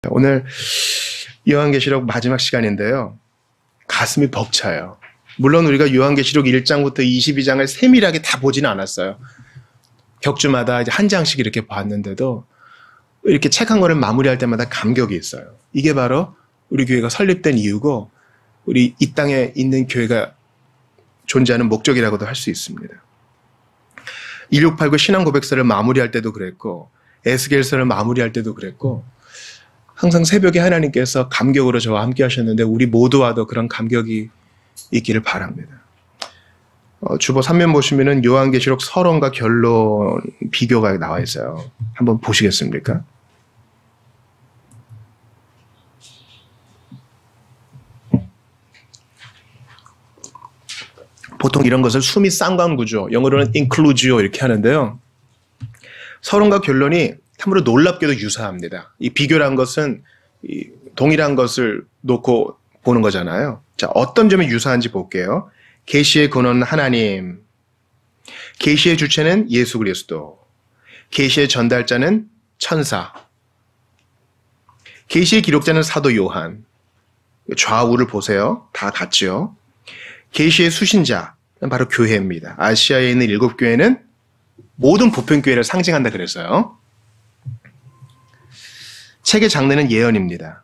오늘 요한계시록 마지막 시간인데요. 가슴이 벅차요. 물론 우리가 요한계시록 1장부터 22장을 세밀하게 다 보지는 않았어요. 격주마다 이제 한 장씩 이렇게 봤는데도 이렇게 책 한 권을 마무리할 때마다 감격이 있어요. 이게 바로 우리 교회가 설립된 이유고 우리 이 땅에 있는 교회가 존재하는 목적이라고도 할 수 있습니다. 1689 신앙고백서를 마무리할 때도 그랬고 에스겔서를 마무리할 때도 그랬고 항상 새벽에 하나님께서 감격으로 저와 함께 하셨는데 우리 모두와도 그런 감격이 있기를 바랍니다. 주보 3면 보시면은 요한계시록 서론과 결론 비교가 나와 있어요. 한번 보시겠습니까? 보통 이런 것을 수미 쌍관구조, 영어로는 inclusio 이렇게 하는데요. 서론과 결론이 참으로 놀랍게도 유사합니다. 이 비교란 것은 이 동일한 것을 놓고 보는 거잖아요. 자, 어떤 점이 유사한지 볼게요. 계시의 근원은 하나님, 계시의 주체는 예수 그리스도, 계시의 전달자는 천사, 계시의 기록자는 사도 요한. 좌우를 보세요. 다 같죠. 계시의 수신자는 바로 교회입니다. 아시아에 있는 7교회는 모든 보편교회를 상징한다 그랬어요. 책의 장르는 예언입니다.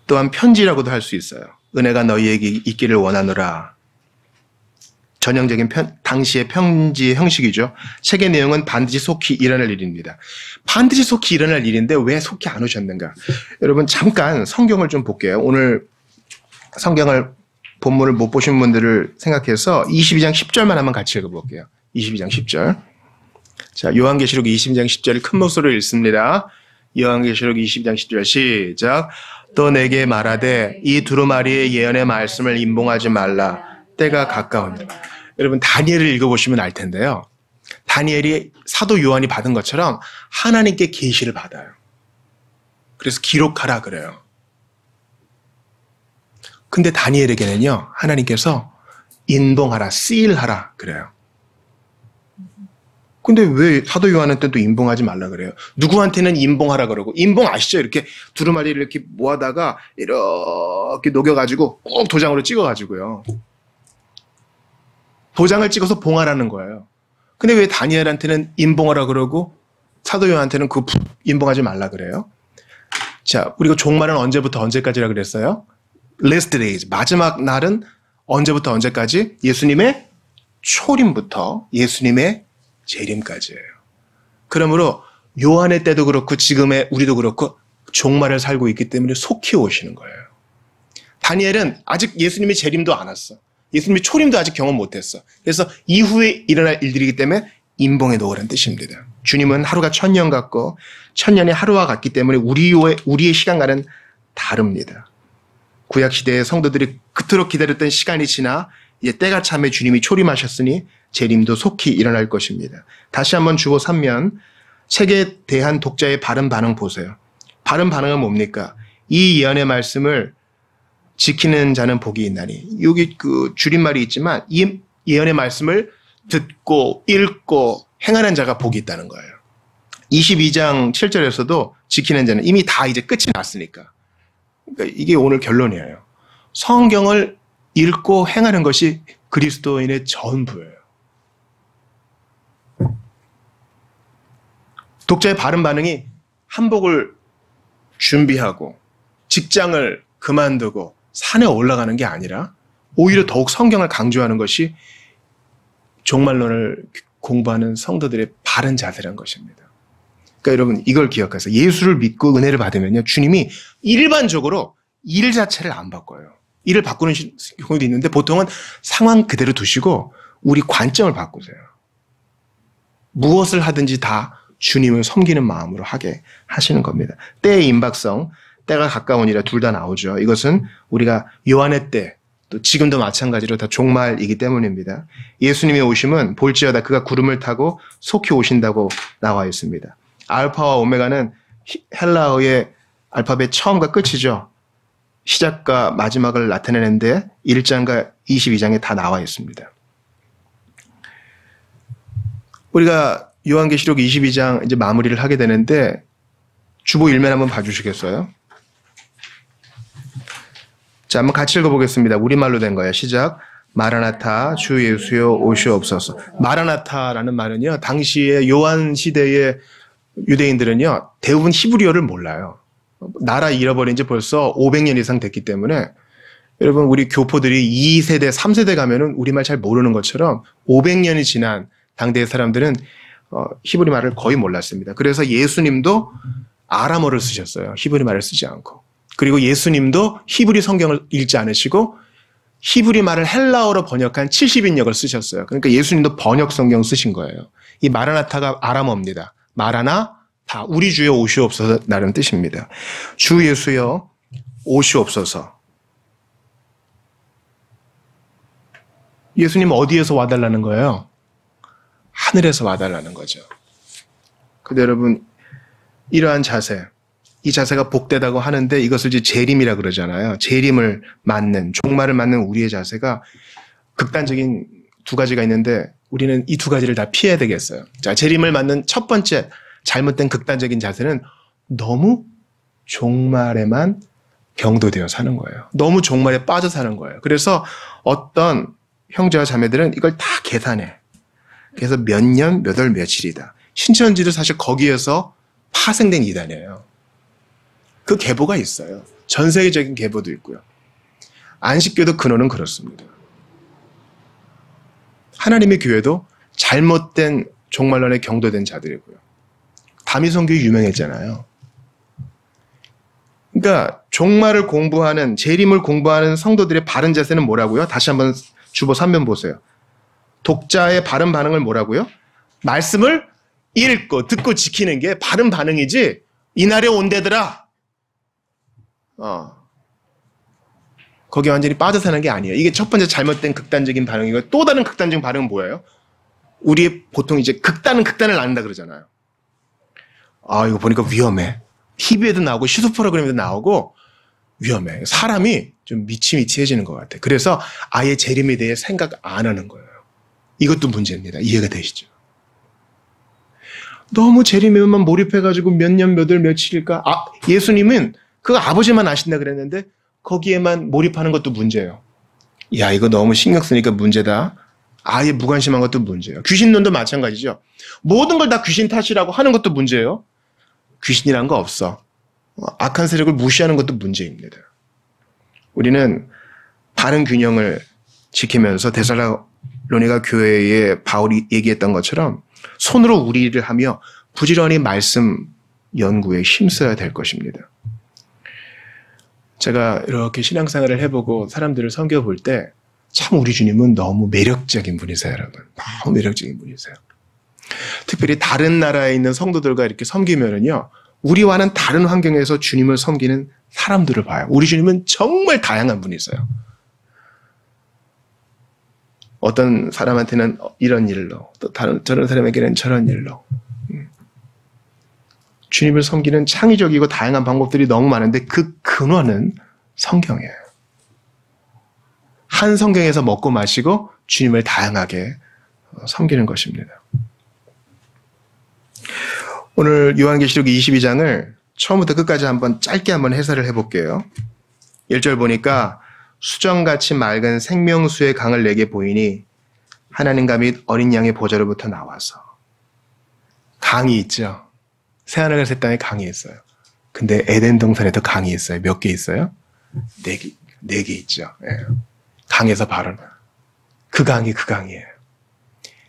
또한 편지라고도 할 수 있어요. 은혜가 너희에게 있기를 원하노라. 전형적인 당시의 편지의 형식이죠. 책의 내용은 반드시 속히 일어날 일입니다. 반드시 속히 일어날 일인데 왜 속히 안 오셨는가? 여러분 잠깐 성경을 좀 볼게요. 오늘 성경을 본문을 못 보신 분들을 생각해서 22장 10절만 한번 같이 읽어볼게요. 22장 10절. 자, 요한계시록 22장 10절을 큰 목소리로 읽습니다. 요한계시록 22장 10절 시작. 또 내게 말하되 이 두루마리의 예언의 말씀을 임봉하지 말라. 때가 가까우니라. 여러분 다니엘을 읽어보시면 알 텐데요. 다니엘이 사도 요한이 받은 것처럼 하나님께 계시를 받아요. 그래서 기록하라 그래요. 근데 다니엘에게는요. 하나님께서 인봉하라, 시일하라 그래요. 근데 왜 사도 요한한테는 또 인봉하지 말라 그래요? 누구한테는 인봉하라 그러고, 인봉 아시죠? 이렇게 두루마리를 이렇게 모아다가 이렇게 녹여가지고 꼭 도장으로 찍어가지고요. 도장을 찍어서 봉하라는 거예요. 근데 왜 다니엘한테는 인봉하라 그러고 사도 요한한테는 그 인봉하지 말라 그래요? 자, 우리가 종말은 언제부터 언제까지라 그랬어요? Last days. 마지막 날은 언제부터 언제까지? 예수님의 초림부터 예수님의 재림까지예요. 그러므로 요한의 때도 그렇고 지금의 우리도 그렇고 종말을 살고 있기 때문에 속히 오시는 거예요. 다니엘은 아직 예수님의 재림도 안 왔어. 예수님의 초림도 아직 경험 못했어. 그래서 이후에 일어날 일들이기 때문에 인봉해 놓으라는 뜻입니다. 주님은 하루가 1000년 같고 1000년이 하루와 같기 때문에 우리의 시간과는 다릅니다. 구약시대의 성도들이 그토록 기다렸던 시간이 지나 이제 때가 참에 주님이 초림하셨으니 재림도 속히 일어날 것입니다. 다시 한번 주보 3면 책에 대한 독자의 바른 반응 보세요. 바른 반응은 뭡니까? 이 예언의 말씀을 지키는 자는 복이 있나니. 여기 그 줄임말이 있지만 이 예언의 말씀을 듣고 읽고 행하는 자가 복이 있다는 거예요. 22장 7절에서도 지키는 자는 이미 다 이제 끝이 났으니까. 그러니까 이게 오늘 결론이에요. 성경을 읽고 행하는 것이 그리스도인의 전부예요. 독자의 바른 반응이 한복을 준비하고 직장을 그만두고 산에 올라가는 게 아니라 오히려 더욱 성경을 강조하는 것이 종말론을 공부하는 성도들의 바른 자세라는 것입니다. 그러니까 여러분 이걸 기억하세요. 예수를 믿고 은혜를 받으면요. 주님이 일반적으로 일 자체를 안 바꿔요. 일을 바꾸는 경우도 있는데 보통은 상황 그대로 두시고 우리 관점을 바꾸세요. 무엇을 하든지 다 주님을 섬기는 마음으로 하게 하시는 겁니다. 때의 임박성, 때가 가까우니라 둘 다 나오죠. 이것은 우리가 요한의 때, 또 지금도 마찬가지로 다 종말이기 때문입니다. 예수님의 오심은 볼지어다 그가 구름을 타고 속히 오신다고 나와 있습니다. 알파와 오메가는 헬라어의 알파벳 처음과 끝이죠. 시작과 마지막을 나타내는데 1장과 22장에 다 나와 있습니다. 우리가 요한계시록 22장 이제 마무리를 하게 되는데 주보 1면 한번 봐주시겠어요? 자, 한번 같이 읽어보겠습니다. 우리말로 된 거예요. 시작. 마라나타 주 예수여 오시옵소서. 마라나타라는 말은요, 당시에 요한 시대의 유대인들은요 대부분 히브리어를 몰라요. 나라 잃어버린 지 벌써 500년 이상 됐기 때문에 여러분 우리 교포들이 2세대, 3세대 가면은 우리말 잘 모르는 것처럼 500년이 지난 당대의 사람들은 히브리 말을 거의 몰랐습니다. 그래서 예수님도 아람어를 쓰셨어요. 히브리 말을 쓰지 않고. 그리고 예수님도 히브리 성경을 읽지 않으시고 히브리 말을 헬라어로 번역한 70인역을 쓰셨어요. 그러니까 예수님도 번역 성경 쓰신 거예요. 이 마라나타가 아람어입니다. 마라나타, 우리 주여 오시옵소서 라는 뜻입니다. 주 예수여 오시옵소서. 예수님 어디에서 와달라는 거예요? 하늘에서 와달라는 거죠. 근데 여러분 이러한 자세, 이 자세가 복되다고 하는데 이것을 이제 재림이라 그러잖아요. 재림을 맞는, 종말을 맞는 우리의 자세가 극단적인 두 가지가 있는데 우리는 이 두 가지를 다 피해야 되겠어요. 자, 재림을 맞는 첫 번째 잘못된 극단적인 자세는 너무 종말에만 경도되어 사는 거예요. 너무 종말에 빠져 사는 거예요. 그래서 어떤 형제와 자매들은 이걸 다 계산해. 그래서 몇 년, 몇 월, 며칠이다. 신천지도 사실 거기에서 파생된 이단이에요. 그 계보가 있어요. 전 세계적인 계보도 있고요. 안식교도 근원은 그렇습니다. 하나님의 교회도 잘못된 종말론에 경도된 자들이고요. 다미성교회 유명했잖아요. 그러니까 종말을 공부하는, 재림을 공부하는 성도들의 바른 자세는 뭐라고요? 다시 한번 주보 3면 보세요. 독자의 바른 반응을 뭐라고요? 말씀을 읽고 듣고 지키는 게 바른 반응이지 이날에 온대더라. 거기에 완전히 빠져 사는 게 아니에요. 이게 첫 번째 잘못된 극단적인 반응이고 또 다른 극단적인 반응은 뭐예요? 우리 보통 이제 극단은 극단을 나눈다 그러잖아요. 이거 보니까 위험해. TV에도 나오고 시소 프로그램에도 나오고 위험해. 사람이 좀 미치미치해지는 것 같아. 그래서 아예 재림에 대해 생각 안 하는 거예요. 이것도 문제입니다. 이해가 되시죠? 너무 재림에만 몰입해가지고 몇 년, 몇 월, 며칠일까? 예수님은 그 아버지만 아신다 그랬는데 거기에만 몰입하는 것도 문제예요. 야, 이거 너무 신경 쓰니까 문제다. 아예 무관심한 것도 문제예요. 귀신론도 마찬가지죠. 모든 걸 다 귀신 탓이라고 하는 것도 문제예요. 귀신이란 거 없어. 악한 세력을 무시하는 것도 문제입니다. 우리는 바른 균형을 지키면서 데살로니가 교회에 바울이 얘기했던 것처럼 손으로 우리를 하며 부지런히 말씀 연구에 힘써야 될 것입니다. 제가 이렇게 신앙생활을 해보고 사람들을 섬겨볼 때 참 우리 주님은 너무 매력적인 분이세요, 여러분. 너무 매력적인 분이세요. 특별히 다른 나라에 있는 성도들과 이렇게 섬기면은요, 우리와는 다른 환경에서 주님을 섬기는 사람들을 봐요. 우리 주님은 정말 다양한 분이세요. 어떤 사람한테는 이런 일로, 또 저런 사람에게는 저런 일로. 주님을 섬기는 창의적이고 다양한 방법들이 너무 많은데 그 근원은 성경이에요. 한 성경에서 먹고 마시고 주님을 다양하게 섬기는 것입니다. 오늘 요한계시록 22장을 처음부터 끝까지 한번 짧게 한번 해설을 해볼게요. 1절 보니까 수정같이 맑은 생명수의 강을 내게 보이니 하나님과 및 어린 양의 보좌로부터 나와서. 강이 있죠. 새하늘과 새 땅에 강이 있어요. 근데 에덴 동산에도 강이 있어요. 몇 개 있어요? 네 개 있죠. 예. 강에서 발언. 그 강이에요.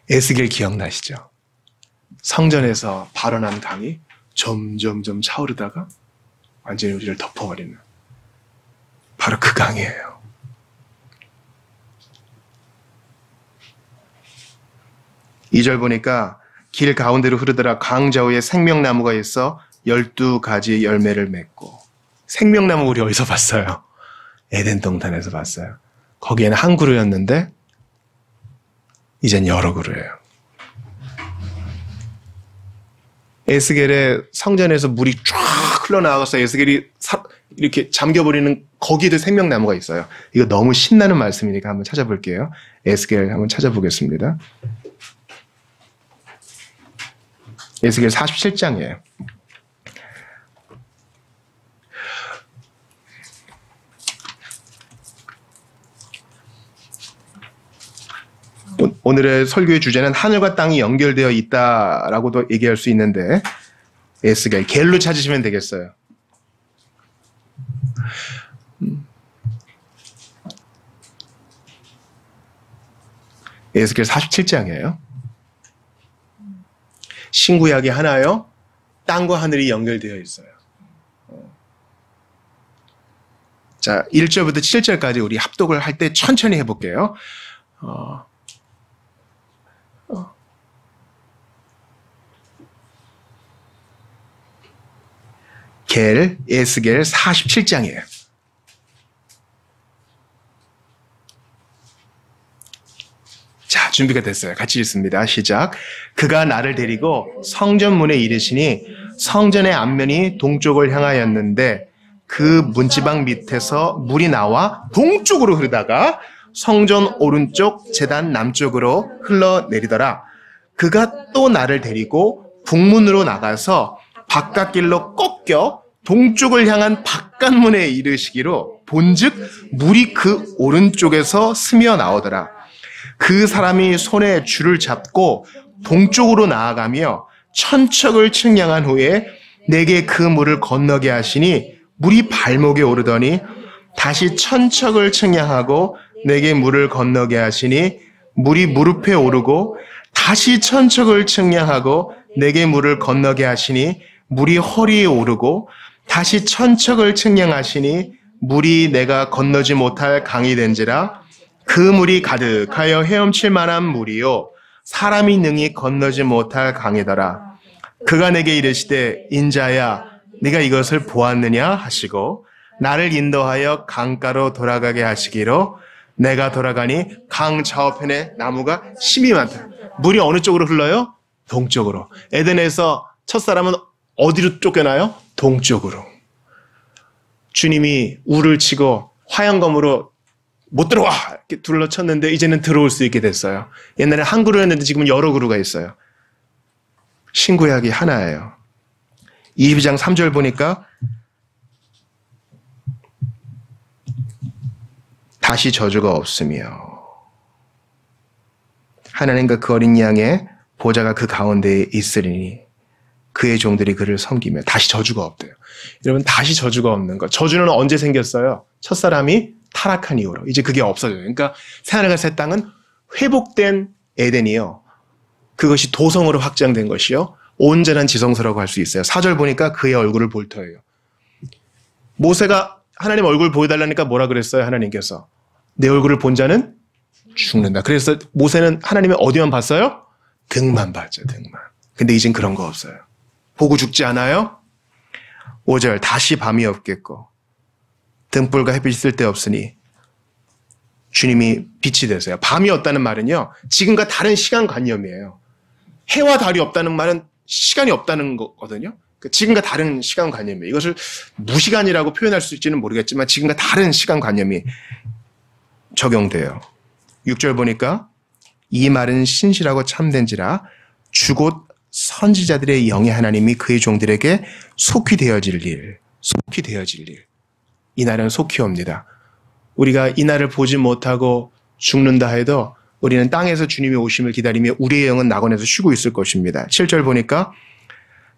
에스겔 기억나시죠? 성전에서 발언한 강이 점점점 차오르다가 완전히 우리를 덮어버리는 바로 그 강이에요. 이 절 보니까 길 가운데로 흐르더라 강 좌우에 생명나무가 있어 12가지 열매를 맺고. 생명나무 우리 어디서 봤어요? 에덴 동산에서 봤어요. 거기에는 한 그루였는데 이젠 여러 그루예요. 에스겔의 성전에서 물이 쫙 흘러나가서 에스겔이 이렇게 잠겨버리는 거기에도 생명나무가 있어요. 이거 너무 신나는 말씀이니까 한번 찾아볼게요. 에스겔 한번 찾아보겠습니다. 에스겔 47장이에요. 오늘의 설교의 주제는 하늘과 땅이 연결되어 있다라고도 얘기할 수 있는데 에스겔 겔로 찾으시면 되겠어요. 에스겔 47장이에요. 신구약이 하나요? 땅과 하늘이 연결되어 있어요. 자, 1절부터 7절까지 우리 합독을 할 때 천천히 해볼게요. 에스겔 47장이에요. 자, 준비가 됐어요. 같이 읽습니다. 시작. 그가 나를 데리고 성전문에 이르시니 성전의 앞면이 동쪽을 향하였는데 그 문지방 밑에서 물이 나와 동쪽으로 흐르다가 성전 오른쪽 제단 남쪽으로 흘러내리더라. 그가 또 나를 데리고 북문으로 나가서 바깥길로 꺾여 동쪽을 향한 바깥문에 이르시기로 본즉 물이 그 오른쪽에서 스며 나오더라. 그 사람이 손에 줄을 잡고 동쪽으로 나아가며 천척을 측량한 후에 내게 그 물을 건너게 하시니 물이 발목에 오르더니 다시 천척을 측량하고 내게 물을 건너게 하시니 물이 무릎에 오르고 다시 천척을 측량하고 내게 물을 건너게 하시니 물이 허리에 오르고 다시 천척을 측량하시니 물이 내가 건너지 못할 강이 된지라. 그 물이 가득하여 헤엄칠 만한 물이요 사람이 능히 건너지 못할 강이더라. 그가 내게 이르시되 인자야 네가 이것을 보았느냐 하시고 나를 인도하여 강가로 돌아가게 하시기로 내가 돌아가니 강 좌우편에 나무가 심이 많다. 물이 어느 쪽으로 흘러요? 동쪽으로. 에덴에서 첫사람은 어디로 쫓겨나요? 동쪽으로. 주님이 우를 치고 화양검으로 못 들어와! 이렇게 둘러쳤는데 이제는 들어올 수 있게 됐어요. 옛날에 한 그루였는데 지금은 여러 그루가 있어요. 신구약이 하나예요. 22장 3절 보니까 다시 저주가 없으며 하나님과 그 어린 양의 보좌가 그 가운데에 있으리니 그의 종들이 그를 섬기며 다시 저주가 없대요. 여러분 다시 저주가 없는 것. 저주는 언제 생겼어요? 첫사람이 타락한 이후로. 이제 그게 없어져요. 그러니까 새하늘과 새 땅은 회복된 에덴이요. 그것이 도성으로 확장된 것이요. 온전한 지성소라고 할 수 있어요. 4절 보니까 그의 얼굴을 볼 터예요. 모세가 하나님 얼굴 보여달라니까 뭐라 그랬어요? 하나님께서. 내 얼굴을 본 자는 죽는다. 그래서 모세는 하나님의 어디만 봤어요? 등만 봤죠. 등만. 근데 이젠 그런 거 없어요. 보고 죽지 않아요? 5절 다시 밤이 없겠고 등불과 햇빛이 쓸데없으니 주님이 빛이 되세요. 밤이 없다는 말은요. 지금과 다른 시간관념이에요. 해와 달이 없다는 말은 시간이 없다는 거거든요. 지금과 다른 시간관념이에요. 이것을 무시간이라고 표현할 수 있지는 모르겠지만 지금과 다른 시간관념이 적용돼요. 6절 보니까 이 말은 신실하고 참된지라 주곧 선지자들의 영의 하나님이 그의 종들에게 속히 되어질 일. 이 날은 속히 옵니다. 우리가 이 날을 보지 못하고 죽는다 해도 우리는 땅에서 주님의 오심을 기다리며 우리의 영은 낙원에서 쉬고 있을 것입니다. 7절 보니까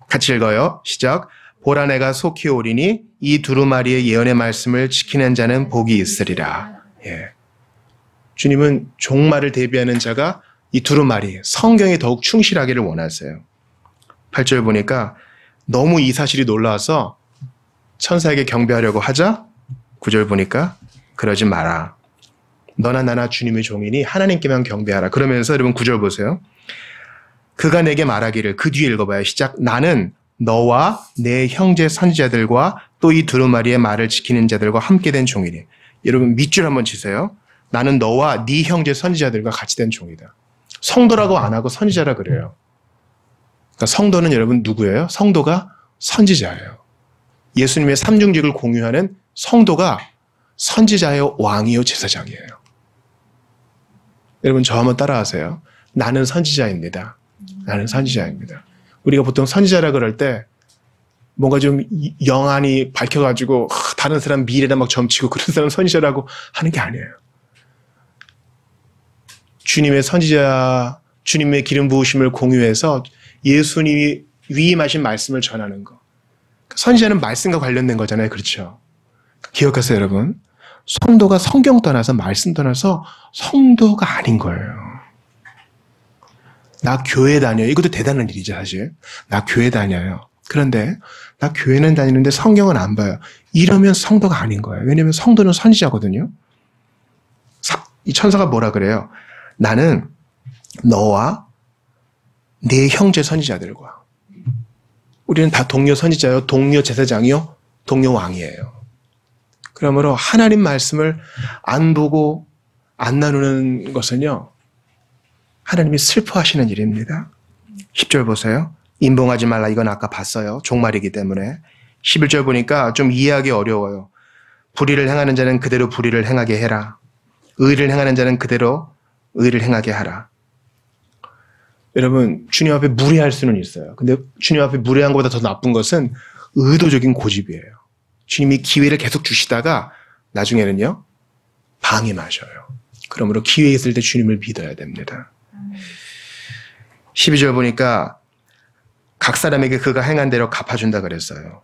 같이 읽어요. 시작. 보라 내가 속히 오리니 이 두루마리의 예언의 말씀을 지키는 자는 복이 있으리라. 예. 주님은 종말을 대비하는 자가 이 두루마리, 성경에 더욱 충실하기를 원하세요. 8절 보니까 너무 이 사실이 놀라워서 천사에게 경배하려고 하자 9절 보니까 그러지 마라. 너나 나나 주님의 종이니 하나님께만 경배하라. 그러면서 여러분 9절 보세요. 그가 내게 말하기를 그 뒤에 읽어봐요. 시작. 나는 너와 내 형제 선지자들과 또 이 두루마리의 말을 지키는 자들과 함께 된 종이니. 여러분 밑줄 한번 치세요. 나는 너와 네 형제 선지자들과 같이 된 종이다. 성도라고 안 하고 선지자라 그래요. 그러니까 성도는 여러분 누구예요? 성도가 선지자예요. 예수님의 삼중직을 공유하는 성도가 선지자요, 왕이요, 제사장이에요. 여러분 저 한번 따라하세요. 나는 선지자입니다. 나는 선지자입니다. 우리가 보통 선지자라 그럴 때 뭔가 좀 영안이 밝혀가지고 다른 사람 미래나 막 점치고 그런 사람 선지자라고 하는 게 아니에요. 주님의 선지자, 주님의 기름 부으심을 공유해서 예수님이 위임하신 말씀을 전하는 거. 선지자는 말씀과 관련된 거잖아요. 그렇죠? 기억하세요, 여러분. 성도가 성경 떠나서 말씀 떠나서 성도가 아닌 거예요. 나 교회 다녀요. 이것도 대단한 일이죠, 사실. 나 교회 다녀요. 그런데 나 교회는 다니는데 성경은 안 봐요. 이러면 성도가 아닌 거예요. 왜냐하면 성도는 선지자거든요. 이 천사가 뭐라 그래요? 나는 너와 네 형제 선지자들과, 우리는 다 동료 선지자요, 동료 제사장이요, 동료 왕이에요. 그러므로 하나님 말씀을 안 보고 안 나누는 것은요, 하나님이 슬퍼하시는 일입니다. 10절 보세요. 인봉하지 말라. 이건 아까 봤어요. 종말이기 때문에. 11절 보니까 좀 이해하기 어려워요. 불의를 행하는 자는 그대로 불의를 행하게 해라. 의를 행하는 자는 그대로 의를 행하게 하라. 여러분, 주님 앞에 무례할 수는 있어요. 근데 주님 앞에 무례한 것보다 더 나쁜 것은 의도적인 고집이에요. 주님이 기회를 계속 주시다가 나중에는요, 방임하셔요. 그러므로 기회 있을 때 주님을 믿어야 됩니다. 12절 보니까 각 사람에게 그가 행한 대로 갚아준다 그랬어요.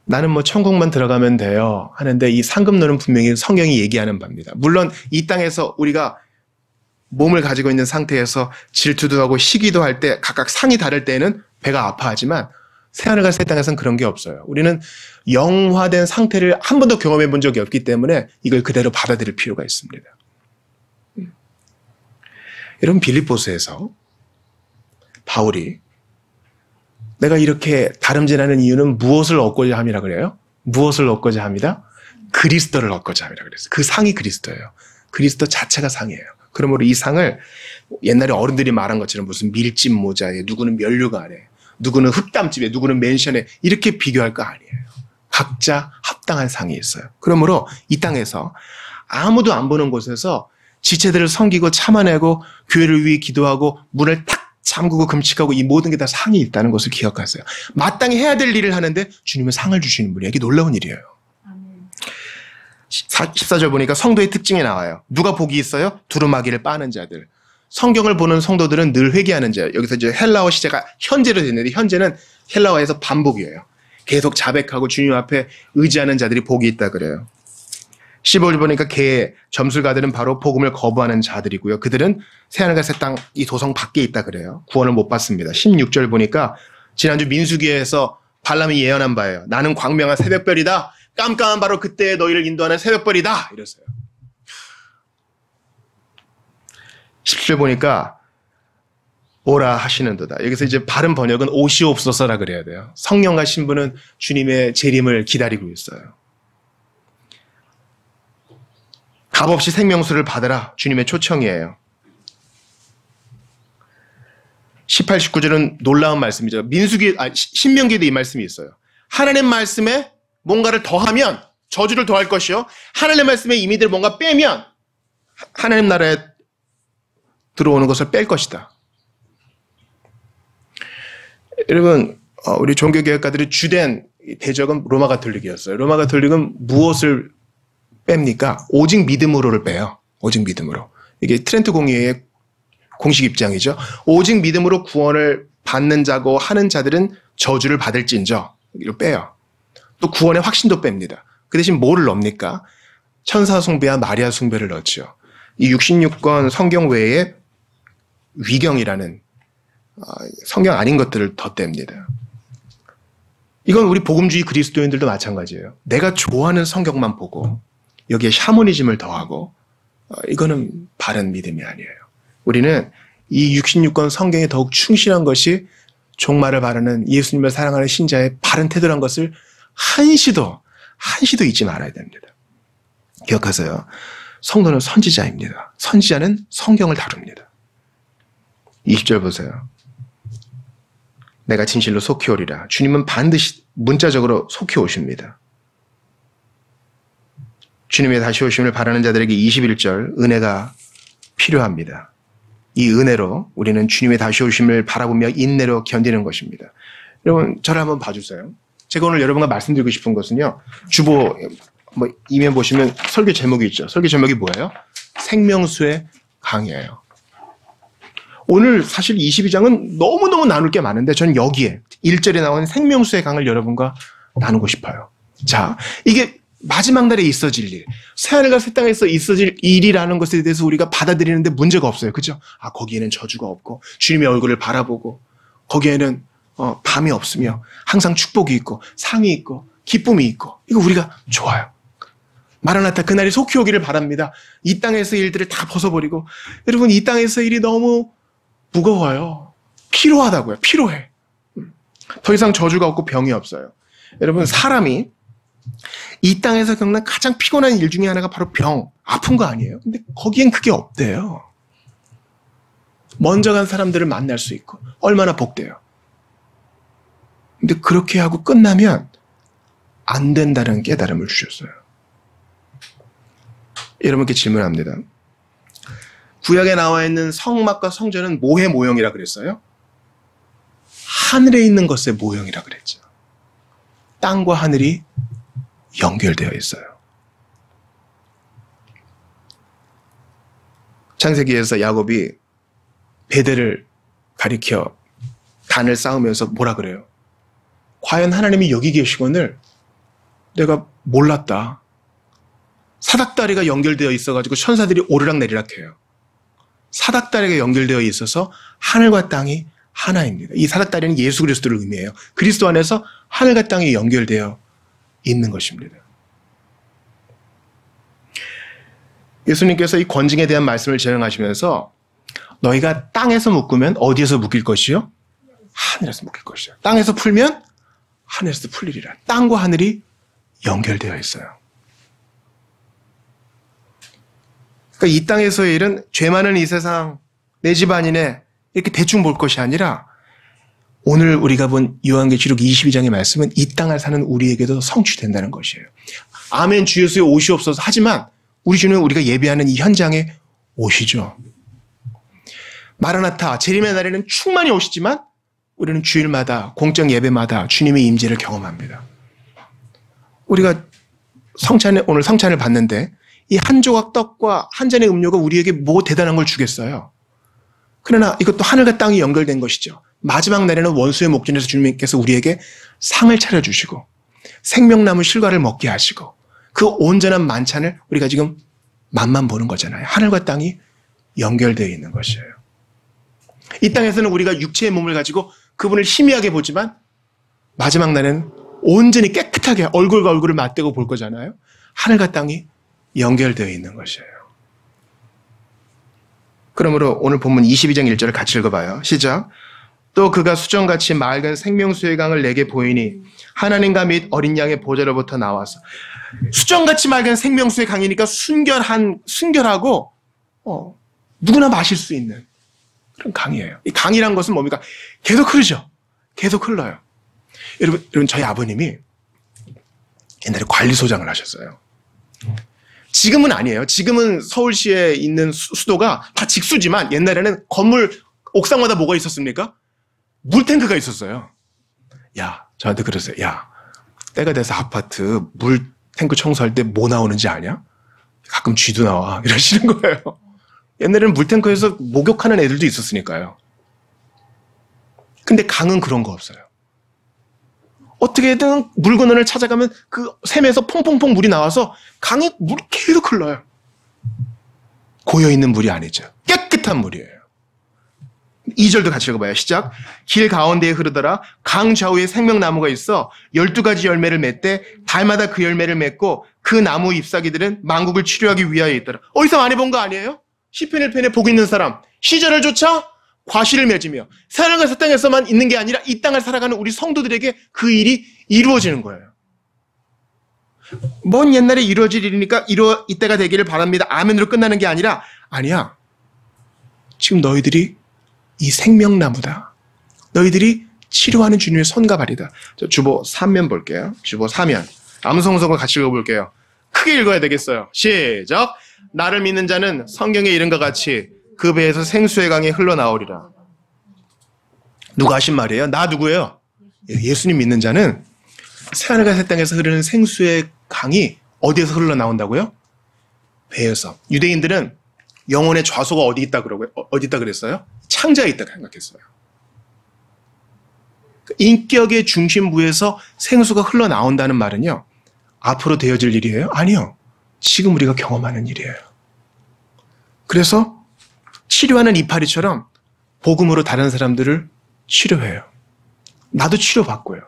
나는 뭐 천국만 들어가면 돼요 하는데, 이 상급론은 분명히 성경이 얘기하는 바입니다. 물론 이 땅에서 우리가 몸을 가지고 있는 상태에서 질투도 하고 시기도 할 때 각각 상이 다를 때는 배가 아파하지만, 새하늘 갈 새 땅에서는 그런 게 없어요. 우리는 영화된 상태를 한 번도 경험해 본 적이 없기 때문에 이걸 그대로 받아들일 필요가 있습니다. 여러분, 빌립보서에서 바울이 내가 이렇게 다름질하는 이유는 무엇을 얻고자 함이라 그래요? 무엇을 얻고자 합니다? 그리스도를 얻고자 함이라 그랬어요. 그 상이 그리스도예요. 그리스도 자체가 상이에요. 그러므로 이 상을 옛날에 어른들이 말한 것처럼 무슨 밀짚 모자에, 누구는 면류관에, 누구는 흑담집에, 누구는 맨션에 이렇게 비교할 거 아니에요. 각자 합당한 상이 있어요. 그러므로 이 땅에서 아무도 안 보는 곳에서 지체들을 섬기고 참아내고 교회를 위해 기도하고 문을 탁 잠그고 금칙하고 이 모든 게 다 상이 있다는 것을 기억하세요. 마땅히 해야 될 일을 하는데 주님은 상을 주시는 분이에요. 이게 놀라운 일이에요. 14절 보니까 성도의 특징이 나와요. 누가 복이 있어요? 두루마기를 빠는 자들. 성경을 보는 성도들은 늘 회개하는 자예요. 여기서 이제 헬라어 시제가 현재로 됐는데, 현재는 헬라어에서 반복이에요. 계속 자백하고 주님 앞에 의지하는 자들이 복이 있다 그래요. 15절 보니까 개, 점술가들은 바로 복음을 거부하는 자들이고요. 그들은 새하늘과 새 땅 이 도성 밖에 있다 그래요. 구원을 못 받습니다. 16절 보니까 지난주 민수기에서 발람이 예언한 바예요. 나는 광명한 새벽별이다. 깜깜한 바로 그때에 너희를 인도하는 새벽별이다. 이랬어요. 17절 보니까 오라 하시는도다. 여기서 이제 바른 번역은 오시옵소서라 그래야 돼요. 성령과 신부는 주님의 재림을 기다리고 있어요. 값없이 생명수를 받으라. 주님의 초청이에요. 18, 19절은 놀라운 말씀이죠. 신명기에도 이 말씀이 있어요. 하나님 말씀에 뭔가를 더하면 저주를 더할 것이요, 하나님 말씀에 이미들 뭔가 빼면 하나님 나라에 들어오는 것을 뺄 것이다. 여러분, 우리 종교개혁가들이 주된 대적은 로마 가톨릭이었어요. 로마 가톨릭은 무엇을 뺍니까? 오직 믿음으로를 빼요. 오직 믿음으로. 이게 트렌트 공의회의 공식 입장이죠. 오직 믿음으로 구원을 받는 자고 하는 자들은 저주를 받을진저, 이걸 빼요. 또 구원의 확신도 뺍니다. 그 대신 뭐를 넣습니까? 천사 숭배와 마리아 숭배를 넣죠. 이 66권 성경 외에 위경이라는 성경 아닌 것들을 덧댑니다. 이건 우리 복음주의 그리스도인들도 마찬가지예요. 내가 좋아하는 성경만 보고 여기에 샤머니즘을 더하고, 이거는 바른 믿음이 아니에요. 우리는 이 66권 성경에 더욱 충실한 것이 종말을 바라는 예수님을 사랑하는 신자의 바른 태도란 것을 한시도 잊지 말아야 됩니다. 기억하세요. 성도는 선지자입니다. 선지자는 성경을 다룹니다. 20절 보세요. 내가 진실로 속히 오리라. 주님은 반드시 문자적으로 속히 오십니다. 주님의 다시 오심을 바라는 자들에게 21절 은혜가 필요합니다. 이 은혜로 우리는 주님의 다시 오심을 바라보며 인내로 견디는 것입니다. 여러분, 저를 한번 봐주세요. 제가 오늘 여러분과 말씀드리고 싶은 것은요, 주보 이면 보시면 설교 제목이 있죠. 설교 제목이 뭐예요? 생명수의 강이에요. 오늘 사실 22장은 너무너무 나눌 게 많은데 저는 여기에 1절에 나오는 생명수의 강을 여러분과 나누고 싶어요. 자, 이게 마지막 날에 있어질 일, 새하늘과 새 땅에서 있어질 일이라는 것에 대해서 우리가 받아들이는데 문제가 없어요. 그죠? 거기에는 저주가 없고 주님의 얼굴을 바라보고 거기에는 밤이 없으며 항상 축복이 있고 상이 있고 기쁨이 있고 이거 우리가 좋아요. 마라나타 그날이 속히 오기를 바랍니다. 이 땅에서 일들을 다 벗어버리고 여러분 이 땅에서 일이 너무 무거워요. 피로하다고요. 피로해. 더 이상 저주가 없고 병이 없어요. 여러분 사람이 이 땅에서 겪는 가장 피곤한 일 중에 하나가 바로 병, 아픈 거 아니에요? 근데 거기엔 그게 없대요. 먼저 간 사람들을 만날 수 있고 얼마나 복돼요. 근데 그렇게 하고 끝나면 안 된다는 깨달음을 주셨어요. 여러분께 질문합니다. 구약에 나와 있는 성막과 성전은 뭐의 모형이라 그랬어요? 하늘에 있는 것의 모형이라 그랬죠. 땅과 하늘이 연결되어 있어요. 창세기에서 야곱이 베델을 가리켜 단을 쌓으면서 뭐라 그래요? 과연 하나님이 여기 계시거늘 내가 몰랐다. 사닥다리가 연결되어 있어가지고 천사들이 오르락내리락 해요. 사닥다리가 연결되어 있어서 하늘과 땅이 하나입니다. 이 사닥다리는 예수 그리스도를 의미해요. 그리스도 안에서 하늘과 땅이 연결되어 있는 것입니다. 예수님께서 이 권징에 대한 말씀을 진행하시면서 너희가 땅에서 묶으면 어디에서 묶일 것이요? 하늘에서 묶일 것이요. 땅에서 풀면 하늘에서 풀리리라. 땅과 하늘이 연결되어 있어요. 그러니까 이 땅에서의 일은 죄 많은 이 세상 내 집안이네 이렇게 대충 볼 것이 아니라 오늘 우리가 본 요한계시록 22장의 말씀은 이 땅을 사는 우리에게도 성취된다는 것이에요. 아멘 주 예수의 오시옵소서 하지만 우리 주는 우리가 예배하는 이 현장에 오시죠. 마라나타 재림의 날에는 충만히 오시지만 우리는 주일마다 공적 예배마다 주님의 임재를 경험합니다. 우리가 오늘 성찬을 받는데 이 한 조각 떡과 한 잔의 음료가 우리에게 뭐 대단한 걸 주겠어요. 그러나 이것도 하늘과 땅이 연결된 것이죠. 마지막 날에는 원수의 목전에서 주님께서 우리에게 상을 차려주시고 생명나무 실과를 먹게 하시고 그 온전한 만찬을 우리가 지금 맛만 보는 거잖아요. 하늘과 땅이 연결되어 있는 것이에요. 이 땅에서는 우리가 육체의 몸을 가지고 그분을 희미하게 보지만 마지막 날에는 온전히 깨끗하게 얼굴과 얼굴을 맞대고 볼 거잖아요. 하늘과 땅이 연결되어 있는 것이에요. 그러므로 오늘 본문 22장 1절을 같이 읽어봐요. 시작. 또 그가 수정같이 맑은 생명수의 강을 내게 보이니 하나님과 및 어린 양의 보좌로부터 나와서 수정같이 맑은 생명수의 강이니까 순결하고 누구나 마실 수 있는 그런 강이에요. 이 강이란 것은 뭡니까? 계속 흐르죠. 계속 흘러요. 여러분 저희 아버님이 옛날에 관리소장을 하셨어요. 지금은 아니에요. 지금은 서울시에 있는 수도가 다 직수지만 옛날에는 건물 옥상마다 뭐가 있었습니까? 물탱크가 있었어요. 야, 저한테 그러세요. 야, 때가 돼서 아파트 물탱크 청소할 때 뭐 나오는지 아냐? 가끔 쥐도 나와. 이러시는 거예요. 옛날에는 물탱크에서 목욕하는 애들도 있었으니까요. 근데 강은 그런 거 없어요. 어떻게든 물건을 찾아가면 그 샘에서 퐁퐁퐁 물이 나와서 강에 물이 계속 흘러요. 고여있는 물이 아니죠. 깨끗한 물이에요. 2절도 같이 읽어봐요. 시작. 길 가운데에 흐르더라. 강 좌우에 생명나무가 있어 12가지 열매를 맺되 달마다 그 열매를 맺고 그 나무 잎사귀들은 만국을 치료하기 위하여 있더라. 어디서 많이 본 거 아니에요? 시편 1편에 복 있는 사람 시절을 쫓아 과실을 맺으며 새하늘과 새 땅에서만 있는 게 아니라 이 땅을 살아가는 우리 성도들에게 그 일이 이루어지는 거예요. 먼 옛날에 이루어질 일이니까 이때가 되기를 바랍니다. 아멘으로 끝나는 게 아니라 아니야. 지금 너희들이 이 생명나무다. 너희들이 치료하는 주님의 손과 발이다. 주보 3면 볼게요. 주보 3면. 암송성을 같이 읽어볼게요. 크게 읽어야 되겠어요. 시작. 나를 믿는 자는 성경에 이른 것 같이 그 배에서 생수의 강이 흘러나오리라. 누가 하신 말이에요? 나 누구예요? 예수님 믿는 자는 새하늘과 새 땅에서 흐르는 생수의 강이 어디에서 흘러나온다고요? 배에서. 유대인들은 영혼의 좌소가 어디 있다 그랬어요? 창자에 있다 생각했어요. 인격의 중심부에서 생수가 흘러나온다는 말은요, 앞으로 되어질 일이에요? 아니요. 지금 우리가 경험하는 일이에요. 그래서 치료하는 이파리처럼 복음으로 다른 사람들을 치료해요. 나도 치료받고요.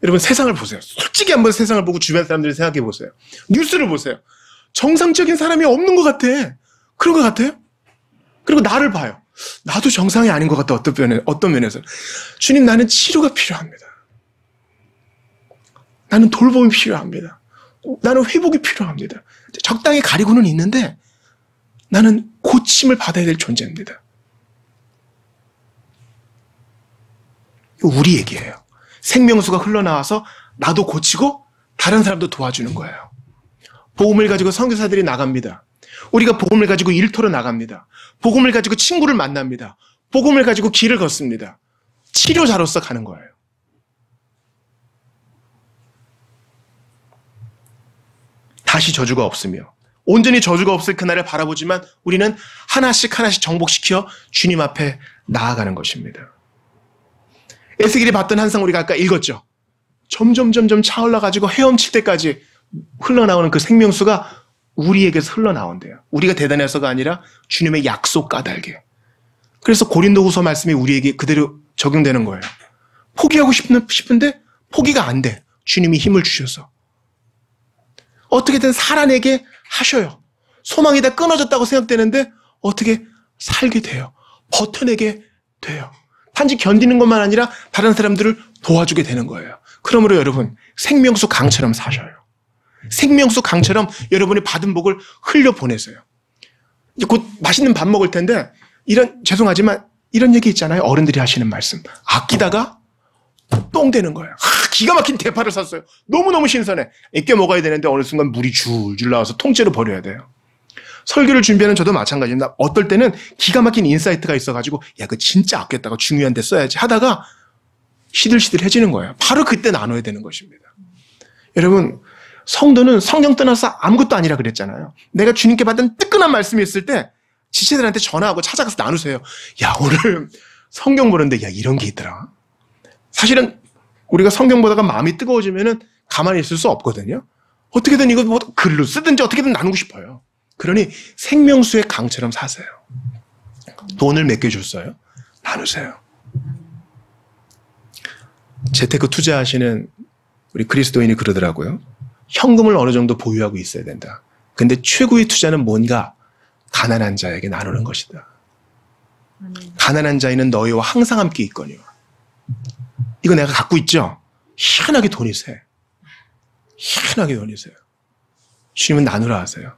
여러분, 세상을 보세요. 솔직히 한번 세상을 보고 주변 사람들을 생각해 보세요. 뉴스를 보세요. 정상적인 사람이 없는 것 같아. 그런 것 같아요? 그리고 나를 봐요. 나도 정상이 아닌 것 같다. 어떤 면에서. 주님, 나는 치료가 필요합니다. 나는 돌봄이 필요합니다. 나는 회복이 필요합니다. 적당히 가리고는 있는데 나는 고침을 받아야 될 존재입니다. 우리 얘기예요. 생명수가 흘러나와서 나도 고치고 다른 사람도 도와주는 거예요. 복음을 가지고 선교사들이 나갑니다. 우리가 복음을 가지고 일터로 나갑니다. 복음을 가지고 친구를 만납니다. 복음을 가지고 길을 걷습니다. 치료자로서 가는 거예요. 다시 저주가 없으며 온전히 저주가 없을 그날을 바라보지만 우리는 하나씩 하나씩 정복시켜 주님 앞에 나아가는 것입니다. 에스겔이 봤던 환상 우리가 아까 읽었죠. 점점 차올라가지고 헤엄칠 때까지 흘러나오는 그 생명수가 우리에게서 흘러나온대요. 우리가 대단해서가 아니라 주님의 약속 까닭에. 그래서 고린도후서 말씀이 우리에게 그대로 적용되는 거예요. 포기하고 싶은데 포기가 안 돼. 주님이 힘을 주셔서. 어떻게든 살아내게 하셔요. 소망이 다 끊어졌다고 생각되는데 어떻게 살게 돼요. 버텨내게 돼요. 단지 견디는 것만 아니라 다른 사람들을 도와주게 되는 거예요. 그러므로 여러분, 생명수 강처럼 사셔요. 생명수 강처럼 여러분이 받은 복을 흘려보내세요. 이제 곧 맛있는 밥 먹을 텐데 죄송하지만 이런 얘기 있잖아요. 어른들이 하시는 말씀. 아끼다가 똥 되는 거예요. 기가 막힌 대파를 샀어요. 너무너무 신선해. 아껴 먹어야 되는데 어느 순간 물이 줄줄 나와서 통째로 버려야 돼요. 설교를 준비하는 저도 마찬가지입니다. 어떨 때는 기가 막힌 인사이트가 있어가지고 야, 그거 진짜 아꼈다가 중요한 데 써야지 하다가 시들시들해지는 거예요. 바로 그때 나눠야 되는 것입니다. 여러분, 성도는 성경 떠나서 아무것도 아니라 그랬잖아요. 내가 주님께 받은 뜨끈한 말씀이 있을 때 지체들한테 전화하고 찾아가서 나누세요. 야, 오늘 성경 보는데 야, 이런 게 있더라. 사실은 우리가 성경 보다가 마음이 뜨거워지면은 가만히 있을 수 없거든요. 어떻게든 이거 뭐 글로 쓰든지 어떻게든 나누고 싶어요. 그러니 생명수의 강처럼 사세요. 돈을 맡겨줬어요. 나누세요. 재테크 투자하시는 우리 그리스도인이 그러더라고요. 현금을 어느 정도 보유하고 있어야 된다. 근데 최고의 투자는 뭔가? 가난한 자에게 나누는 것이다. 가난한 자에는 너희와 항상 함께 있거니와. 이거 내가 갖고 있죠? 희한하게 돈이 새. 희한하게 돈이 새요. 주님은 나누라 하세요.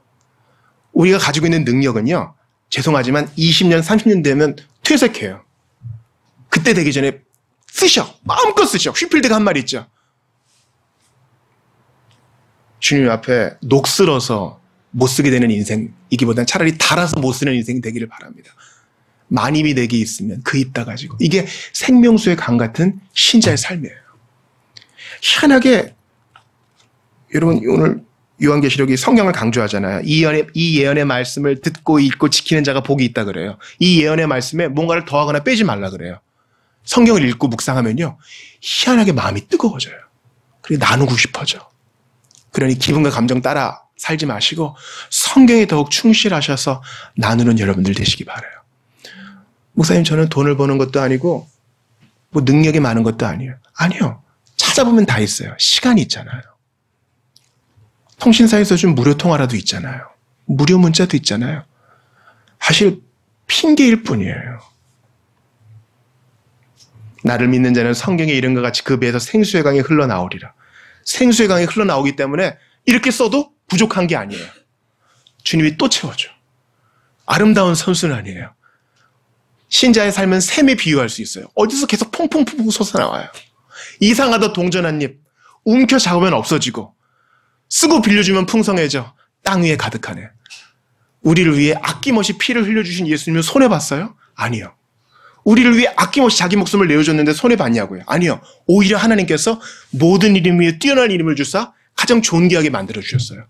우리가 가지고 있는 능력은요, 죄송하지만 20년, 30년 되면 퇴색해요. 그때 되기 전에 쓰셔. 마음껏 쓰셔. 휘필드가 한 말 있죠. 주님 앞에 녹슬어서 못 쓰게 되는 인생이기보다는 차라리 달아서 못 쓰는 인생이 되기를 바랍니다. 만입이 내게 있으면 그 입 다 가지고. 이게 생명수의 강 같은 신자의 삶이에요. 희한하게 여러분 오늘 요한계시록이 성경을 강조하잖아요. 이 예언의 말씀을 듣고 읽고 지키는 자가 복이 있다 그래요. 이 예언의 말씀에 뭔가를 더하거나 빼지 말라 그래요. 성경을 읽고 묵상하면요, 희한하게 마음이 뜨거워져요. 그리고 나누고 싶어져. 그러니 기분과 감정 따라 살지 마시고 성경에 더욱 충실하셔서 나누는 여러분들 되시기 바라요. 목사님, 저는 돈을 버는 것도 아니고 뭐 능력이 많은 것도 아니에요. 아니요. 찾아보면 다 있어요. 시간이 있잖아요. 통신사에서 준 무료 통화라도 있잖아요. 무료 문자도 있잖아요. 사실 핑계일 뿐이에요. 나를 믿는 자는 성경에 이른 것 같이 그 배에서 생수의 강이 흘러나오리라. 생수의 강이 흘러나오기 때문에 이렇게 써도 부족한 게 아니에요. 주님이 또 채워줘. 아름다운 선수는 아니에요. 신자의 삶은 샘에 비유할 수 있어요. 어디서 계속 퐁퐁퐁 솟아나와요. 이상하다 동전한 입, 움켜 잡으면 없어지고 쓰고 빌려주면 풍성해져 땅 위에 가득하네. 우리를 위해 아낌없이 피를 흘려주신 예수님을 손해봤어요? 아니요. 우리를 위해 아낌없이 자기 목숨을 내어줬는데 손해봤냐고요? 아니요. 오히려 하나님께서 모든 이름 위에 뛰어난 이름을 주사 가장 존귀하게 만들어주셨어요.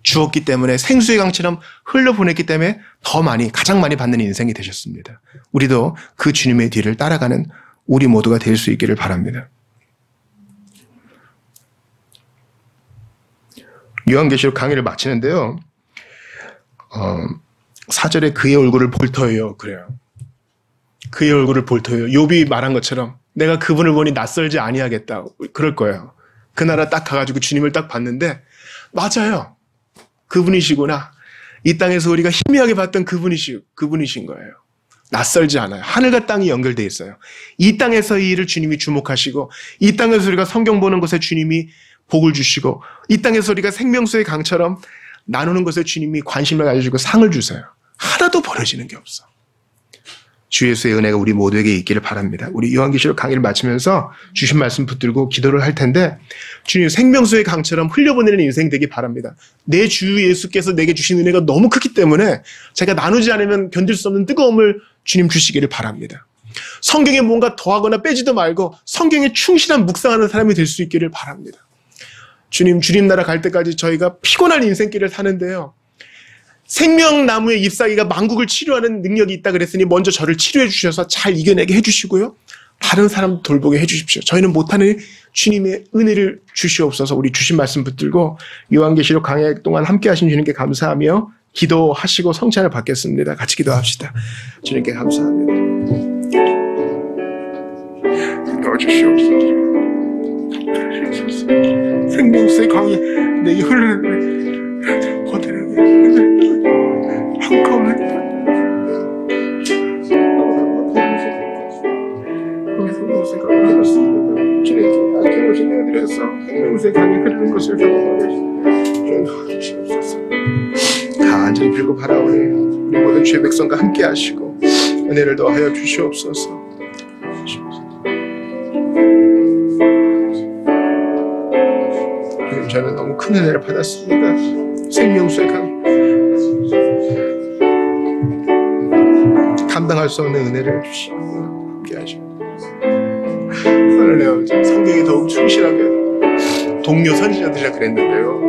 주었기 때문에 생수의 강처럼 흘려보냈기 때문에 더 많이, 가장 많이 받는 인생이 되셨습니다. 우리도 그 주님의 뒤를 따라가는 우리 모두가 될 수 있기를 바랍니다. 요한계시록 강의를 마치는데요. 4절에 그의 얼굴을 볼 터예요. 그래요. 그의 얼굴을 볼 터예요. 욥이 말한 것처럼 내가 그분을 보니 낯설지 아니하겠다. 그럴 거예요. 그 나라 딱 가가지고 주님을 딱 봤는데 맞아요. 그분이시구나. 이 땅에서 우리가 희미하게 봤던 그분이신 거예요. 낯설지 않아요. 하늘과 땅이 연결되어 있어요. 이 땅에서 이 일을 주님이 주목하시고 이 땅에서 우리가 성경 보는 것에 주님이 복을 주시고 이 땅에서 우리가 생명수의 강처럼 나누는 것에 주님이 관심을 가져주고 상을 주세요. 하나도 버려지는 게 없어. 주 예수의 은혜가 우리 모두에게 있기를 바랍니다. 우리 요한계시록 강의를 마치면서 주신 말씀 붙들고 기도를 할 텐데 주님 생명수의 강처럼 흘려보내는 인생 되기 바랍니다. 내 주 예수께서 내게 주신 은혜가 너무 크기 때문에 제가 나누지 않으면 견딜 수 없는 뜨거움을 주님 주시기를 바랍니다. 성경에 뭔가 더하거나 빼지도 말고 성경에 충실한 묵상하는 사람이 될 수 있기를 바랍니다. 주님 나라 갈 때까지 저희가 피곤한 인생길을 사는데요. 생명나무의 잎사귀가 만국을 치료하는 능력이 있다 그랬으니 먼저 저를 치료해 주셔서 잘 이겨내게 해주시고요. 다른 사람 돌보게 해주십시오. 저희는 못하는 주님의 은혜를 주시옵소서. 우리 주신 말씀 붙들고 요한계시록 강해 동안 함께 하신 주님께 감사하며 기도하시고 성찬을 받겠습니다. 같이 기도합시다. 주님께 감사합니다. 넣어주시옵소서. 생명수의 강이 내게 흐르는 거대는 한꺼번에 생명수의 강이 흘렀습니다. 주님께 아낌없이 내어드려서 생명수의 강이 흐르는 것을 경험하게 주시옵소서. 간절히 빌고 바라오니 우리 모든 주의 백성과 함께 하시고 은혜를 더하여 주시옵소서. 저는 너무 큰 은혜를 받았습니다. 생명수의 강 감당할 수 없는 은혜를 주시고 함께 하시고 손을 내어 성경에 더욱 충실하게 동료 선지자들이라 그랬는데요.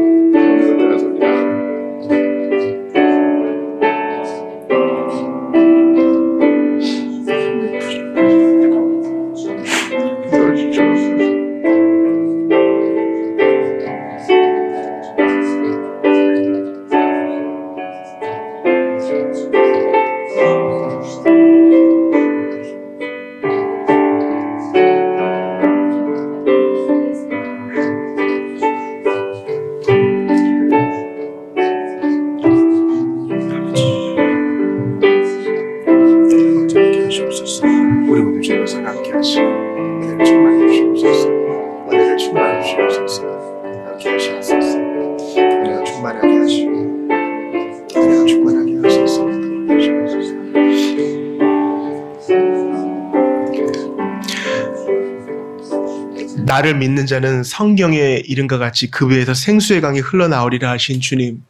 나를 믿는 자는 성경의 이름과 같이 그 배에서 생수의 강이 흘러나오리라 하신 주님.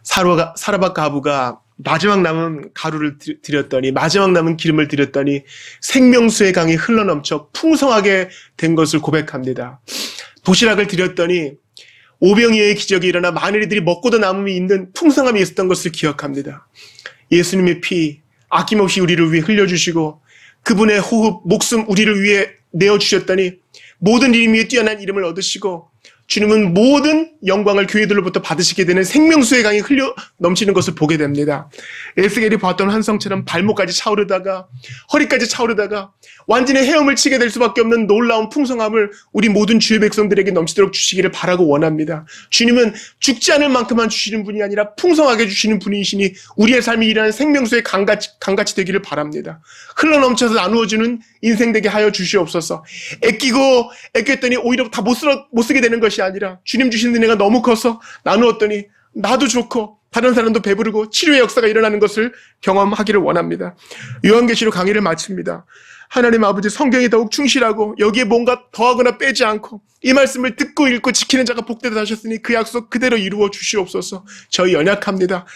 사라밧 가부가 마지막 남은 가루를 드렸더니 마지막 남은 기름을 드렸더니 생명수의 강이 흘러넘쳐 풍성하게 된 것을 고백합니다. 도시락을 드렸더니 오병이어의 기적이 일어나 많은 이들이 먹고도 남음이 있는 풍성함이 있었던 것을 기억합니다. 예수님의 피 아낌없이 우리를 위해 흘려주시고 그분의 호흡, 목숨 우리를 위해 내어주셨더니 모든 이름 위에 뛰어난 이름을 얻으시고 주님은 모든 영광을 교회들로부터 받으시게 되는 생명수의 강이 흘려 넘치는 것을 보게 됩니다. 에스겔이 봤던 환성처럼 발목까지 차오르다가 허리까지 차오르다가 완전히 헤엄을 치게 될 수밖에 없는 놀라운 풍성함을 우리 모든 주의 백성들에게 넘치도록 주시기를 바라고 원합니다. 주님은 죽지 않을 만큼만 주시는 분이 아니라 풍성하게 주시는 분이시니 우리의 삶이 일하는 생명수의 강같이 되기를 바랍니다. 흘러넘쳐서 나누어주는 인생 되게 하여 주시옵소서. 애꼈더니 오히려 다 못 쓰게 되는 것이 아니라 주님 주신 은혜가 너무 커서 나누었더니 나도 좋고 다른 사람도 배부르고 치료의 역사가 일어나는 것을 경험하기를 원합니다. 요한계시록 강의를 마칩니다. 하나님 아버지 성경에 더욱 충실하고 여기에 뭔가 더하거나 빼지 않고 이 말씀을 듣고 읽고 지키는 자가 복되다 하셨으니 그 약속 그대로 이루어 주시옵소서. 저희 연약합니다.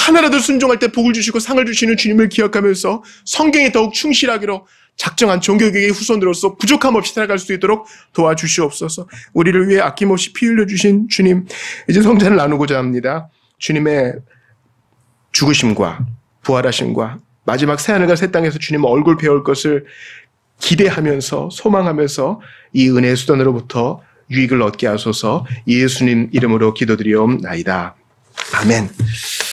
하나라도 순종할 때 복을 주시고 상을 주시는 주님을 기억하면서 성경에 더욱 충실하기로 작정한 종교개혁의 후손으로서 부족함 없이 살아갈 수 있도록 도와주시옵소서. 우리를 위해 아낌없이 피 흘려주신 주님, 이제 성찬을 나누고자 합니다. 주님의 죽으심과 부활하심과 마지막 새하늘과 새 땅에서 주님 얼굴 배울 것을 기대하면서 소망하면서 이 은혜의 수단으로부터 유익을 얻게 하소서. 예수님 이름으로 기도드리옵나이다. 아멘.